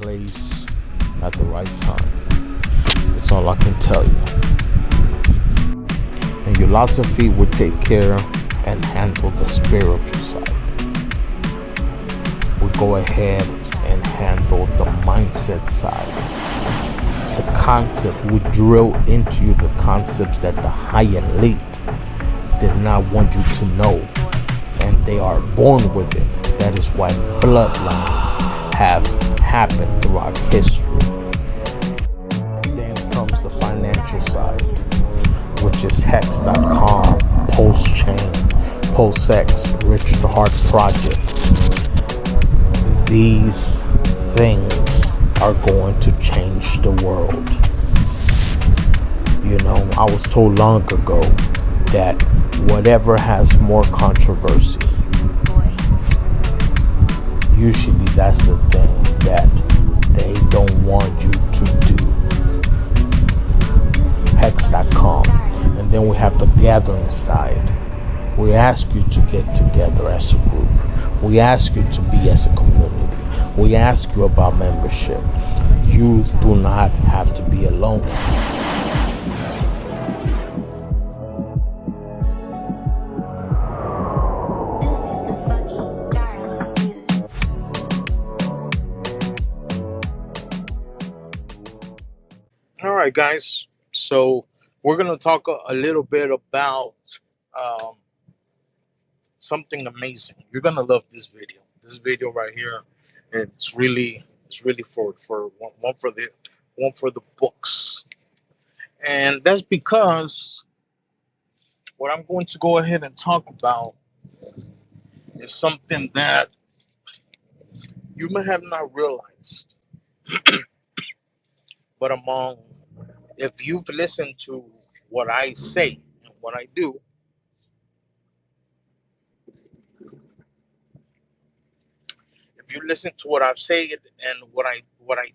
place at the right time. That's all I can tell you. And Ulosophy would take care and handle the spiritual side. We go ahead and handle the mindset side. The concept, we drill into you the concepts that the high and elite did not want you to know, and they are born with it. That is why bloodlines have happened throughout history. And then comes the financial side, which is Hex.com, Pulse-Chain, PLSX, Rich the Heart projects. These things are going to change the world. You know, I was told long ago that whatever has more controversy, usually that's the thing that they don't want you to do. Hex.com. And then we have the gathering side. We ask you to get together as a group. We ask you to be as a community. We ask you about membership. You do not have to be alone. All right, guys. So we're going to talk a little bit about something amazing. You're going to love this video. This video right here, it's really for one for the books. And that's because what I'm going to go ahead and talk about is something that you may have not realized. But if you've listened to what I say and what I do, if you listen to what I've said and what I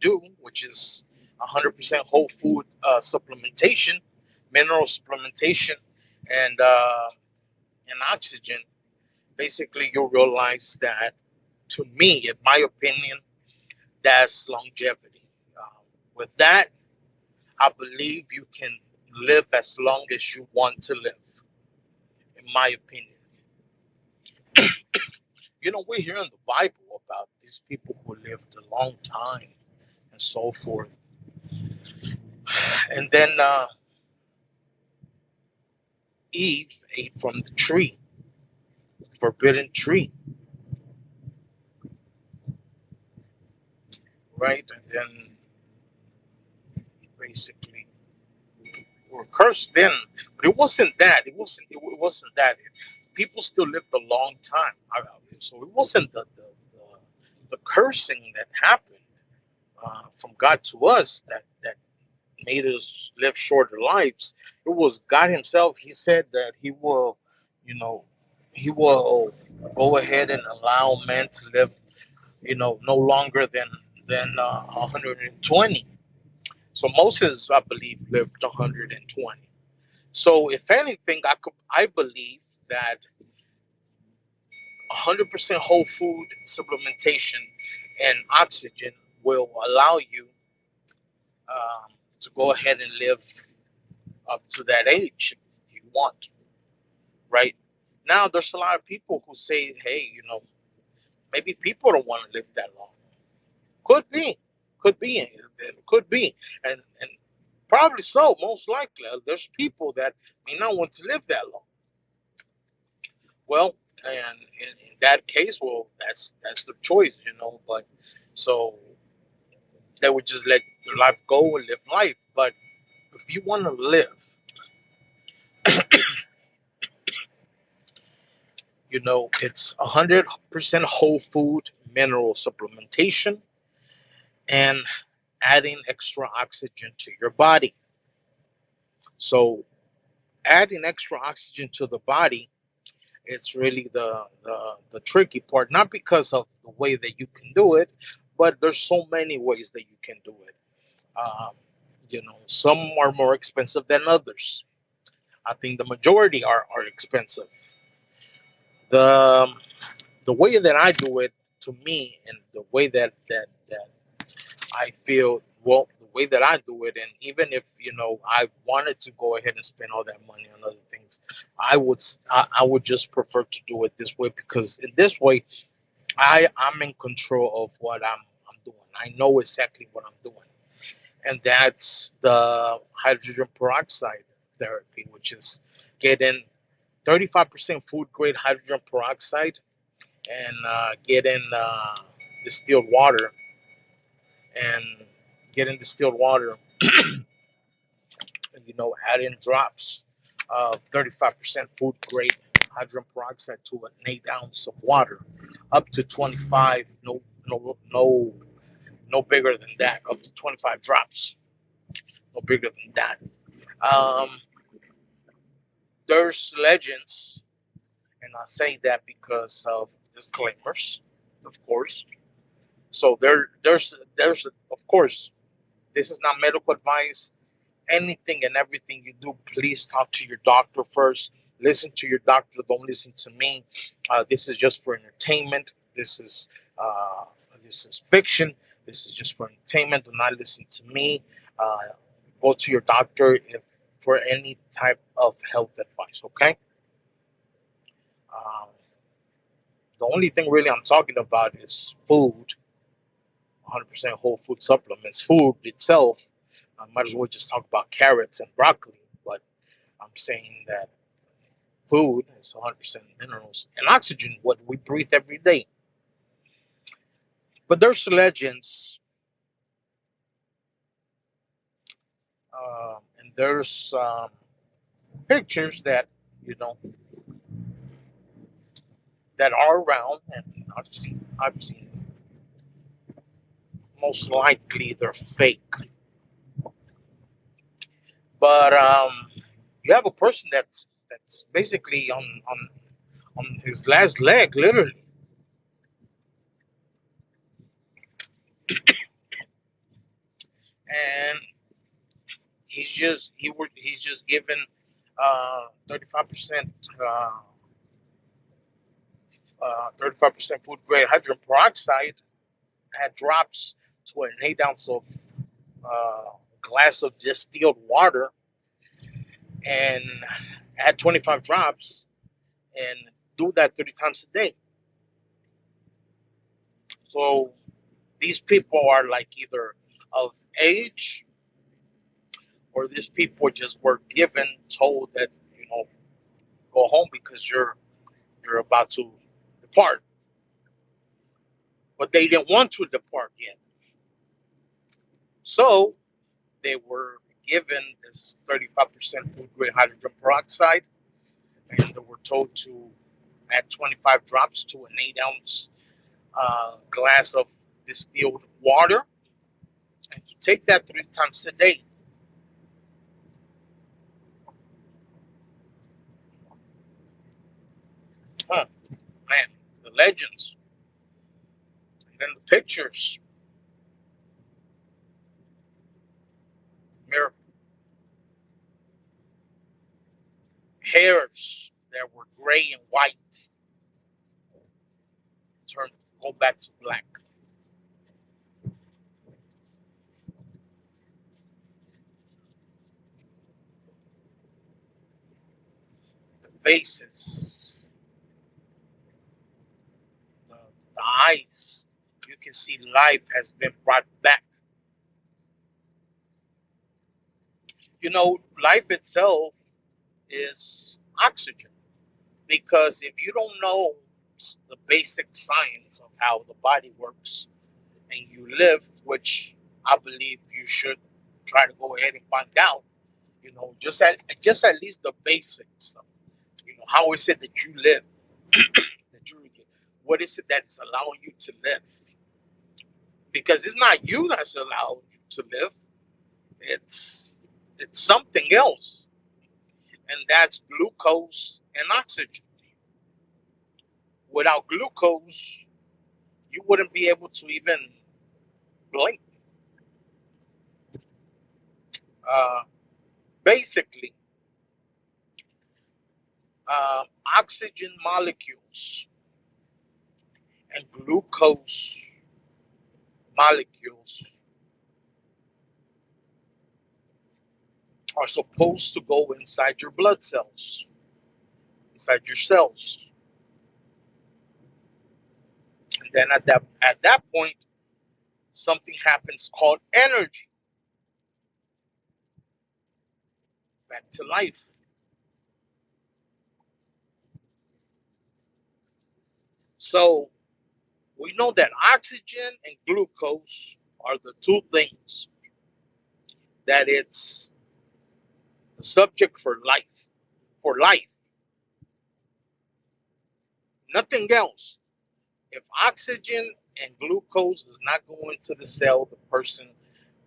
do, which is 100% whole food supplementation, mineral supplementation, and oxygen, basically you'll realize that, to me, in my opinion, that's longevity. With that, I believe you can live as long as you want to live, in my opinion. You know, we hear in the Bible about these people who lived a long time and so forth. And then Eve ate from the tree, the forbidden tree, right? And then basically were cursed then. But it wasn't that. It wasn't that. People still lived a long time. So it wasn't the cursing that happened from God to us that made us live shorter lives. It was God Himself. He said that He will, He will go ahead and allow man to live, no longer than 120. So Moses, I believe, lived 120. So if anything, I believe that 100% whole food supplementation and oxygen will allow you to go ahead and live up to that age if you want, right? Now, there's a lot of people who say, hey, maybe people don't want to live that long. Could be, could be. And probably so, most likely. There's people that may not want to live that long. Well, and in that case, well, that's the choice, but so they would just let their life go and live life. But if you want to live, it's 100% whole food mineral supplementation and adding extra oxygen to your body. So adding extra oxygen to the body, it's really the tricky part, not because of the way that you can do it, but there's so many ways that you can do it. Some are more expensive than others. I think the majority are expensive. The way that I do it, to me, and the way that I feel, well, the way that I do it, and even if I wanted to go ahead and spend all that money on other things, I would just prefer to do it this way, because in this way I'm in control of what I'm doing. I know exactly what I'm doing, and that's the hydrogen peroxide therapy, which is getting 35% food grade hydrogen peroxide, and getting distilled water, and getting distilled water, adding drops of 35% food grade hydrogen peroxide to an 8 ounce of water, up to 25, no bigger than that, up to 25 drops, no bigger than that. Um, there's legends, and I say that because of disclaimers, of course. So there's of course, this is not medical advice. Anything and everything you do, please talk to your doctor first. Listen to your doctor. Don't listen to me. This is just for entertainment. Uh, this is fiction. This is just for entertainment. Do not listen to me. Uh, Go to your doctor if for any type of health advice. Okay. Um, the only thing really I'm talking about is food. 100% whole food supplements. Food itself, I might as well just talk about carrots and broccoli. But I'm saying that food is 100% minerals and oxygen, what we breathe every day. But there's legends, and there's pictures that you know that are around, and I've seen. Most likely they're fake, but you have a person that's basically on his last leg, literally, and he's just given 35% 35% food grade hydrogen peroxide, had drops to an 8 ounce of uh, glass of distilled water, and add 25 drops, and do that 30 times a day. So these people are like either of age, or these people just were told that go home because you're about to depart, but they didn't want to depart yet. So they were given this 35% food grade hydrogen peroxide, and they were told to add 25 drops to an 8 ounce glass of distilled water, and to take that 3 times a day. Huh, man, the legends, and then the pictures, mere hairs that were gray and white turn go back to black. The faces, the, the eyes, you can see life has been brought back. Life itself is oxygen, because if you don't know the basic science of how the body works, and you live, which I believe you should try to go ahead and find out, just at least the basics of, how is it that you live, that you what is it that's allowing you to live? Because it's not you that's allowed you to live. It's something else, and that's glucose and oxygen. Without glucose, you wouldn't be able to even blink. Uh, Basically, oxygen molecules and glucose molecules are supposed to go inside your blood cells, inside your cells. And then at that point, something happens called energy, back to life. So we know that oxygen and glucose are the two things that it's the subject for life. For life, nothing else. If oxygen and glucose does not go into the cell, the person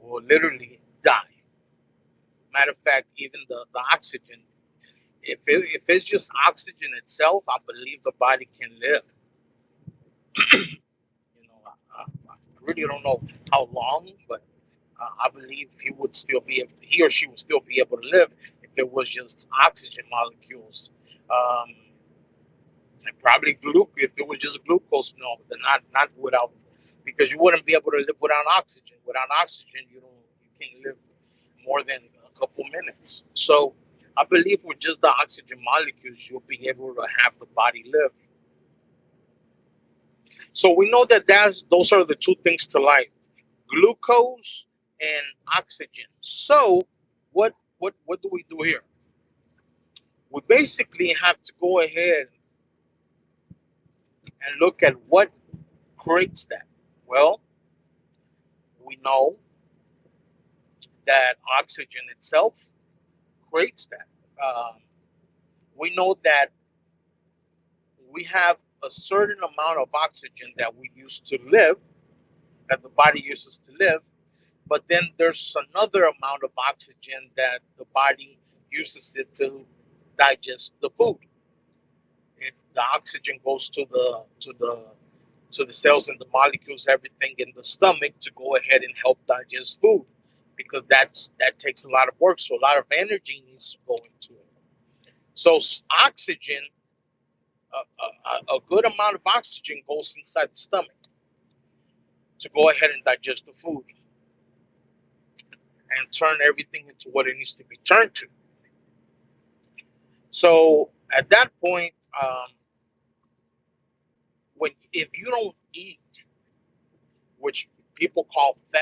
will literally die. Matter of fact, even the oxygen, if it's just oxygen itself, I believe the body can live. I really don't know how long, but I believe he or she would still be able to live if it was just oxygen molecules. Um, and probably if it was just glucose, no, but not without, because you wouldn't be able to live without oxygen. Without oxygen, you can't live more than a couple minutes. So I believe with just the oxygen molecules, you'll be able to have the body live. So we know that those are the two things to life: glucose and oxygen. So what do we do here? We basically have to go ahead and look at what creates that. Well, we know that oxygen itself creates that. Um, we know that we have a certain amount of oxygen that we use to live, that the body uses to live, but then there's another amount of oxygen that the body uses it to digest the food. The oxygen goes to the cells and the molecules, everything in the stomach, to go ahead and help digest food, because that takes a lot of work. So a lot of energy needs to go into it. So oxygen, a good amount of oxygen goes inside the stomach to go ahead and digest the food and turn everything into what it needs to be turned to. So at that point, if you don't eat, which people call fat,